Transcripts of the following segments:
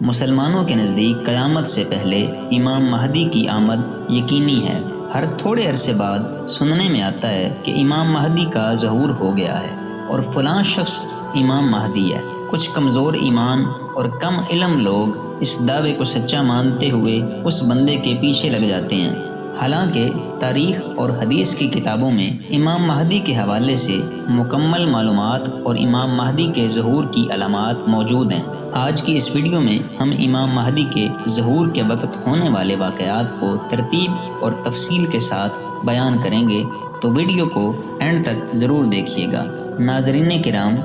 مسلمانوں کے نزدیک قیامت سے پہلے امام مہدی کی آمد یقینی ہے۔ ہر تھوڑے عرصے بعد سننے میں آتا ہے کہ امام مہدی کا ظہور ہو گیا ہے اور فلاں شخص امام مہدی ہے۔ کچھ کمزور ایمان اور کم علم لوگ اس دعوے کو سچا مانتے ہوئے اس بندے کے پیچھے لگ جاتے ہیں، حالانکہ تاریخ اور حدیث کی کتابوں میں امام مہدی کے حوالے سے مکمل معلومات اور امام مہدی کے ظہور کی علامات موجود ہیں۔ آج کی اس ویڈیو میں ہم امام مہدی کے ظہور کے وقت ہونے والے واقعات کو ترتیب اور تفصیل کے ساتھ بیان کریں گے، تو ویڈیو کو اینڈ تک ضرور دیکھیے گا۔ ناظرین کرام،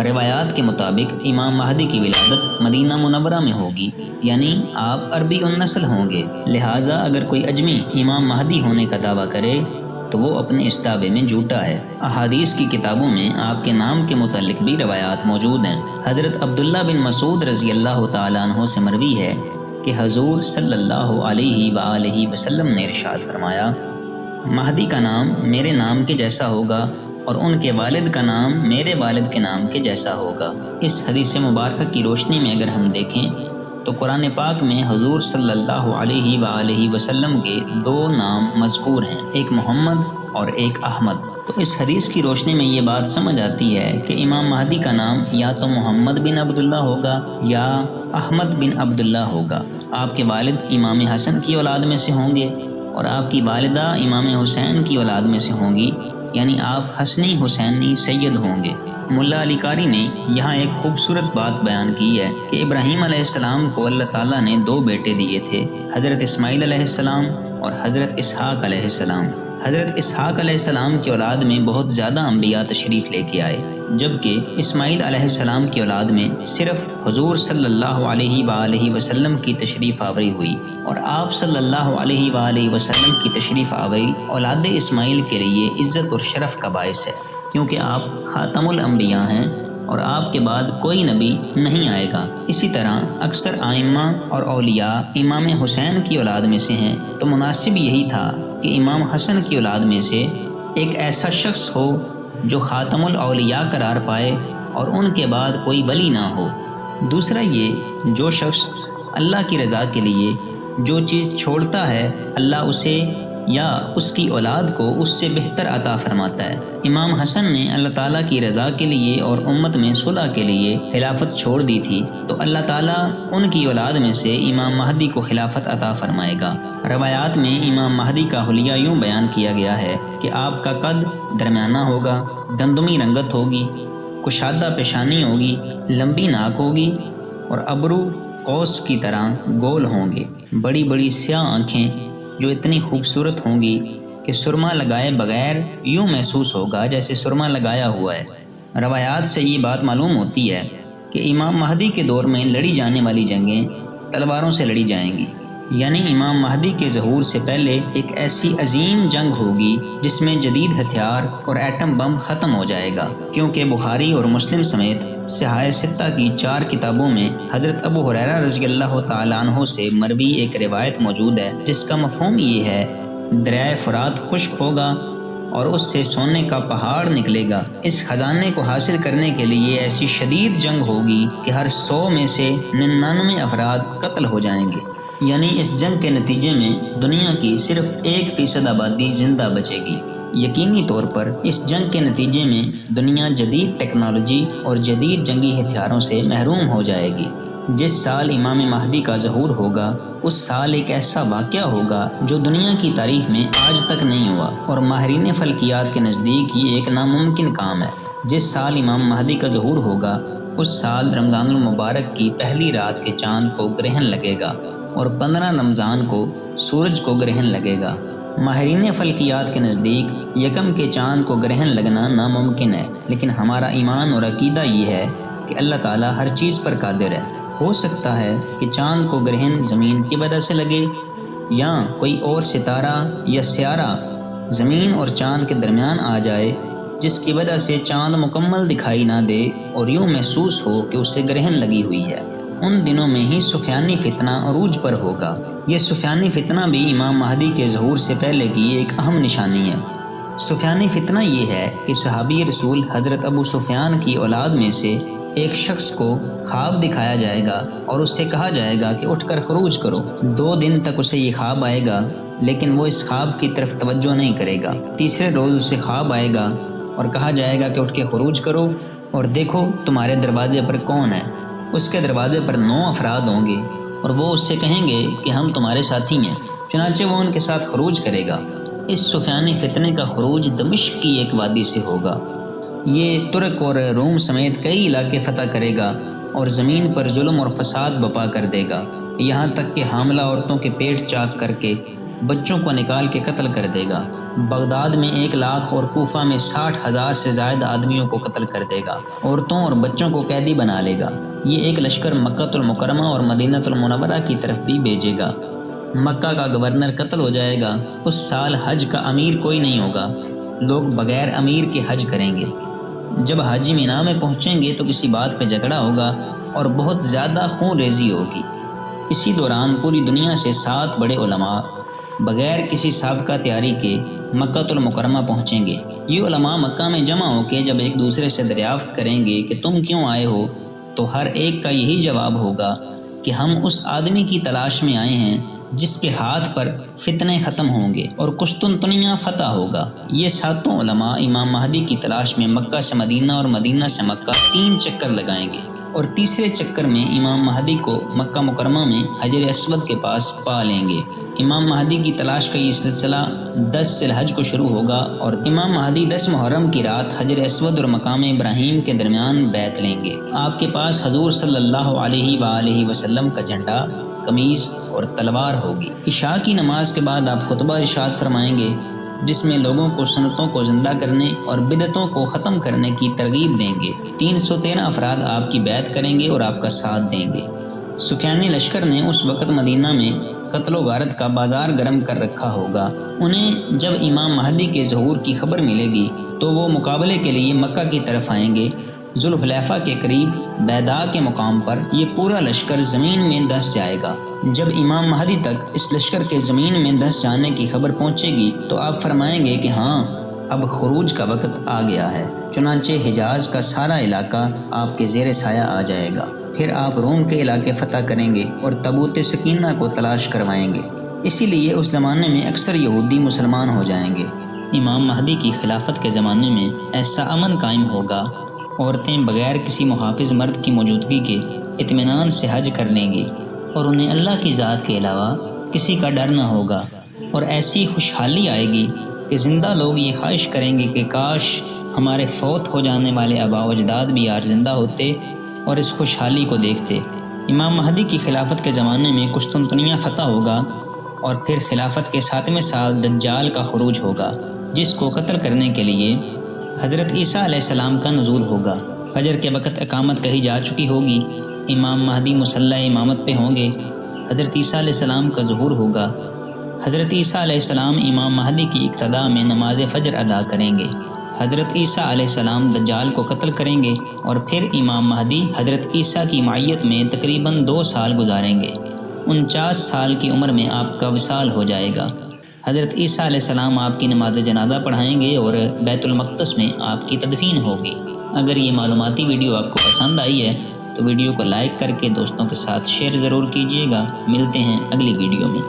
روایات کے مطابق امام مہدی کی ولادت مدینہ منورہ میں ہوگی، یعنی آپ عربی النسل ہوں گے، لہٰذا اگر کوئی اجمی امام مہدی ہونے کا دعویٰ کرے تو وہ اپنے اس دعوے میں جھوٹا ہے۔ احادیث کی کتابوں میں آپ کے نام کے متعلق بھی روایات موجود ہیں۔ حضرت عبداللہ بن مسعود رضی اللہ تعالیٰ عنہ سے مروی ہے کہ حضور صلی اللہ علیہ وآلہ وسلم نے ارشاد فرمایا، مہدی کا نام میرے نام کے جیسا ہوگا اور ان کے والد کا نام میرے والد کے نام کے جیسا ہوگا۔ اس حدیث مبارکہ کی روشنی میں اگر ہم دیکھیں تو قرآن پاک میں حضور صلی اللہ علیہ وآلہ وسلم کے دو نام مذکور ہیں، ایک محمد اور ایک احمد۔ تو اس حدیث کی روشنی میں یہ بات سمجھ آتی ہے کہ امام مہدی کا نام یا تو محمد بن عبداللہ ہوگا یا احمد بن عبداللہ ہوگا۔ آپ کے والد امام حسن کی اولاد میں سے ہوں گے اور آپ کی والدہ امام حسین کی اولاد میں سے ہوں گی، یعنی آپ حسنی حسینی سید ہوں گے۔ ملا علی قاری نے یہاں ایک خوبصورت بات بیان کی ہے کہ ابراہیم علیہ السلام کو اللہ تعالیٰ نے دو بیٹے دیے تھے، حضرت اسماعیل علیہ السلام اور حضرت اسحاق علیہ السلام۔ حضرت اسحاق علیہ السلام کی اولاد میں بہت زیادہ انبیاء تشریف لے کے آئے، جبکہ اسماعیل علیہ السلام کی اولاد میں صرف حضور صلی اللہ علیہ وآلہ وسلم کی تشریف آوری ہوئی، اور آپ صلی اللہ علیہ وآلہ وسلم کی تشریف آوری اولاد اسماعیل کے لیے عزت اور شرف کا باعث ہے، کیونکہ آپ خاتم الانبیاء ہیں اور آپ کے بعد کوئی نبی نہیں آئے گا۔ اسی طرح اکثر ائمہ اور اولیاء امام حسین کی اولاد میں سے ہیں، تو مناسب یہی تھا کہ امام حسن کی اولاد میں سے ایک ایسا شخص ہو جو خاتم الاولیاء قرار پائے اور ان کے بعد کوئی ولی نہ ہو۔ دوسرا یہ، جو شخص اللہ کی رضا کے لیے جو چیز چھوڑتا ہے، اللہ اسے یا اس کی اولاد کو اس سے بہتر عطا فرماتا ہے۔ امام حسن نے اللہ تعالیٰ کی رضا کے لیے اور امت میں صلح کے لیے خلافت چھوڑ دی تھی، تو اللہ تعالیٰ ان کی اولاد میں سے امام مہدی کو خلافت عطا فرمائے گا۔ روایات میں امام مہدی کا حلیہ یوں بیان کیا گیا ہے کہ آپ کا قد درمیانہ ہوگا، گندمی رنگت ہوگی، کشادہ پیشانی ہوگی، لمبی ناک ہوگی اور ابرو قوس کی طرح گول ہوں گے، بڑی بڑی سیاہ آنکھیں جو اتنی خوبصورت ہوں گی کہ سرما لگائے بغیر یوں محسوس ہوگا جیسے سرما لگایا ہوا ہے۔ روایات سے یہ بات معلوم ہوتی ہے کہ امام مہدی کے دور میں لڑی جانے والی جنگیں تلواروں سے لڑی جائیں گی، یعنی امام مہدی کے ظہور سے پہلے ایک ایسی عظیم جنگ ہوگی جس میں جدید ہتھیار اور ایٹم بم ختم ہو جائے گا، کیونکہ بخاری اور مسلم سمیت صحاح ستہ کی 4 کتابوں میں حضرت ابو ہریرہ رضی اللہ تعالیٰ عنہ سے مروی ایک روایت موجود ہے جس کا مفہوم یہ ہے، دریائے فرات خشک ہوگا اور اس سے سونے کا پہاڑ نکلے گا۔ اس خزانے کو حاصل کرنے کے لیے ایسی شدید جنگ ہوگی کہ ہر 100 میں سے 99 افراد قتل ہو جائیں گے، یعنی اس جنگ کے نتیجے میں دنیا کی صرف 1% آبادی زندہ بچے گی۔ یقینی طور پر اس جنگ کے نتیجے میں دنیا جدید ٹیکنالوجی اور جدید جنگی ہتھیاروں سے محروم ہو جائے گی۔ جس سال امام مہدی کا ظہور ہوگا اس سال ایک ایسا واقعہ ہوگا جو دنیا کی تاریخ میں آج تک نہیں ہوا، اور ماہرین فلکیات کے نزدیک یہ ایک ناممکن کام ہے۔ جس سال امام مہدی کا ظہور ہوگا اس سال رمضان المبارک کی پہلی رات کے چاند کو گرہن لگے گا اور 15 رمضان کو سورج کو گرہن لگے گا۔ ماہرین فلکیات کے نزدیک یکم کے چاند کو گرہن لگنا ناممکن ہے، لیکن ہمارا ایمان اور عقیدہ یہ ہے کہ اللہ تعالیٰ ہر چیز پر قادر ہے۔ ہو سکتا ہے کہ چاند کو گرہن زمین کی وجہ سے لگے، یا کوئی اور ستارہ یا سیارہ زمین اور چاند کے درمیان آ جائے جس کی وجہ سے چاند مکمل دکھائی نہ دے اور یوں محسوس ہو کہ اسے گرہن لگی ہوئی ہے۔ ان دنوں میں ہی سفیانی فتنہ عروج پر ہوگا۔ یہ سفیانی فتنہ بھی امام مہدی کے ظہور سے پہلے کی ایک اہم نشانی ہے۔ سفیانی فتنہ یہ ہے کہ صحابی رسول حضرت ابو سفیان کی اولاد میں سے ایک شخص کو خواب دکھایا جائے گا اور اس سے کہا جائے گا کہ اٹھ کر خروج کرو۔ 2 دن تک اسے یہ خواب آئے گا لیکن وہ اس خواب کی طرف توجہ نہیں کرے گا۔ تیسرے روز اسے خواب آئے گا اور کہا جائے گا کہ اٹھ کے خروج کرو اور دیکھو تمہارے دروازے پر کون ہے۔ اس کے دروازے پر 9 افراد ہوں گے اور وہ اس سے کہیں گے کہ ہم تمہارے ساتھی ہیں، چنانچہ وہ ان کے ساتھ خروج کرے گا۔ اس سفیانی فتنے کا خروج دمشق کی ایک وادی سے ہوگا۔ یہ ترک اور روم سمیت کئی علاقے فتح کرے گا اور زمین پر ظلم اور فساد بپا کر دے گا، یہاں تک کہ حاملہ عورتوں کے پیٹ چاک کر کے بچوں کو نکال کے قتل کر دے گا۔ بغداد میں 1 لاکھ اور کوفہ میں 60,000 سے زائد آدمیوں کو قتل کر دے گا، عورتوں اور بچوں کو قیدی بنا لے گا۔ یہ ایک لشکر مکہ المکرمہ اور مدینہ المنورہ کی طرف بھی بھیجے گا۔ مکہ کا گورنر قتل ہو جائے گا۔ اس سال حج کا امیر کوئی نہیں ہوگا، لوگ بغیر امیر کے حج کریں گے۔ جب حاجی مینا میں پہنچیں گے تو کسی بات پہ جھگڑا ہوگا اور بہت زیادہ خون ریزی ہوگی۔ اسی دوران پوری دنیا سے 7 بڑے علماء بغیر کسی سابقہ تیاری کے مکہ المکرمہ پہنچیں گے۔ یہ علماء مکہ میں جمع ہو کے جب ایک دوسرے سے دریافت کریں گے کہ تم کیوں آئے ہو، تو ہر ایک کا یہی جواب ہوگا کہ ہم اس آدمی کی تلاش میں آئے ہیں جس کے ہاتھ پر فتنے ختم ہوں گے اور قسطنطنیہ فتح ہوگا۔ یہ 7 علماء امام مہدی کی تلاش میں مکہ سے مدینہ اور مدینہ سے مکہ 3 چکر لگائیں گے اور تیسرے چکر میں امام مہدی کو مکہ مکرمہ میں حجر اسود کے پاس پا لیں گے۔ امام مہدی کی تلاش کا یہ سلسلہ 10 ذی الحج کو شروع ہوگا اور امام مہدی 10 محرم کی رات حجر اسود اور مقام ابراہیم کے درمیان بیعت لیں گے۔ آپ کے پاس حضور صلی اللہ علیہ وآلہ وسلم کا جھنڈا، قمیص اور تلوار ہوگی۔ عشاء کی نماز کے بعد آپ خطبہ ارشاد فرمائیں گے جس میں لوگوں کو سنتوں کو زندہ کرنے اور بدعتوں کو ختم کرنے کی ترغیب دیں گے۔ 313 افراد آپ کی بیعت کریں گے اور آپ کا ساتھ دیں گے۔ سفیانی لشکر نے اس وقت مدینہ میں قتل و غارت کا بازار گرم کر رکھا ہوگا۔ انہیں جب امام مہدی کے ظہور کی خبر ملے گی تو وہ مقابلے کے لیے مکہ کی طرف آئیں گے۔ ذوالحلیفہ کے قریب بیداء کے مقام پر یہ پورا لشکر زمین میں دھس جائے گا۔ جب امام مہدی تک اس لشکر کے زمین میں دھس جانے کی خبر پہنچے گی تو آپ فرمائیں گے کہ ہاں اب خروج کا وقت آ گیا ہے، چنانچہ حجاز کا سارا علاقہ آپ کے زیر سایہ آ جائے گا۔ پھر آپ روم کے علاقے فتح کریں گے اور تابوت سکینہ کو تلاش کروائیں گے۔ اسی لیے اس زمانے میں اکثر یہودی مسلمان ہو جائیں گے۔ امام مہدی کی خلافت کے زمانے میں ایسا امن قائم ہوگا، عورتیں بغیر کسی محافظ مرد کی موجودگی کے اطمینان سے حج کر لیں گی اور انہیں اللہ کی ذات کے علاوہ کسی کا ڈر نہ ہوگا، اور ایسی خوشحالی آئے گی کہ زندہ لوگ یہ خواہش کریں گے کہ کاش ہمارے فوت ہو جانے والے آباء و اجداد بھی یار زندہ ہوتے اور اس خوشحالی کو دیکھتے۔ امام مہدی کی خلافت کے زمانے میں قسطنطنیہ فتح ہوگا اور پھر خلافت کے 7ویں سال دجال کا خروج ہوگا، جس کو قتل کرنے کے لیے حضرت عیسیٰ علیہ السلام کا نزول ہوگا۔ فجر کے وقت اقامت کہی جا چکی ہوگی، امام مہدی مصلی امامت پہ ہوں گے، حضرت عیسیٰ علیہ السلام کا ظہور ہوگا۔ حضرت عیسیٰ علیہ السلام امام مہدی کی اقتداء میں نماز فجر ادا کریں گے۔ حضرت عیسیٰ علیہ السلام دجال کو قتل کریں گے اور پھر امام مہدی حضرت عیسیٰ کی معیت میں تقریباً 2 سال گزاریں گے۔ 49 سال کی عمر میں آپ کا وصال ہو جائے گا۔ حضرت عیسیٰ علیہ السلام آپ کی نماز جنازہ پڑھائیں گے اور بیت المقدس میں آپ کی تدفین ہوگی۔ اگر یہ معلوماتی ویڈیو آپ کو پسند آئی ہے تو ویڈیو کو لائک کر کے دوستوں کے ساتھ شیئر ضرور کیجیے گا۔ ملتے ہیں اگلی ویڈیو میں۔